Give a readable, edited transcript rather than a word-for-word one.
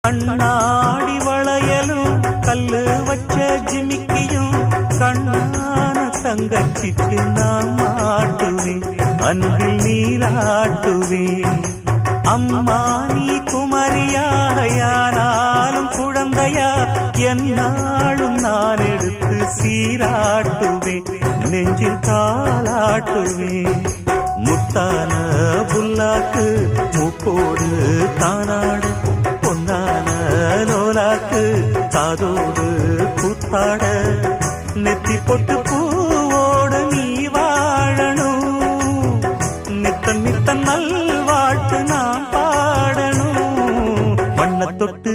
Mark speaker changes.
Speaker 1: கண்ணாடி வளையலும் கல்லு வச்ச ஜிமிக்கியும் கண்ணான தங்கச்சிக்கு நான் மாட்டுவேன், அன்பில் நீராட்டுவேன். அம்மா நீ குமரியாயானாலும் குழந்தையா என்னாலும் நான் எடுத்து சீராட்டுவேன், நெஞ்சில் தாளாட்டுவேன். முத்தான புல்லாக்கு மூக்கோடு தானாடு, பொன்னான நோலாக்கு காதோடு கூத்தாட, நெத்தி பொட்டு பூவோடு நீ வாழணும், நித்தன் நித்தன் நல்வாழ்த்து நான் பாடணும். வண்ண தொட்டு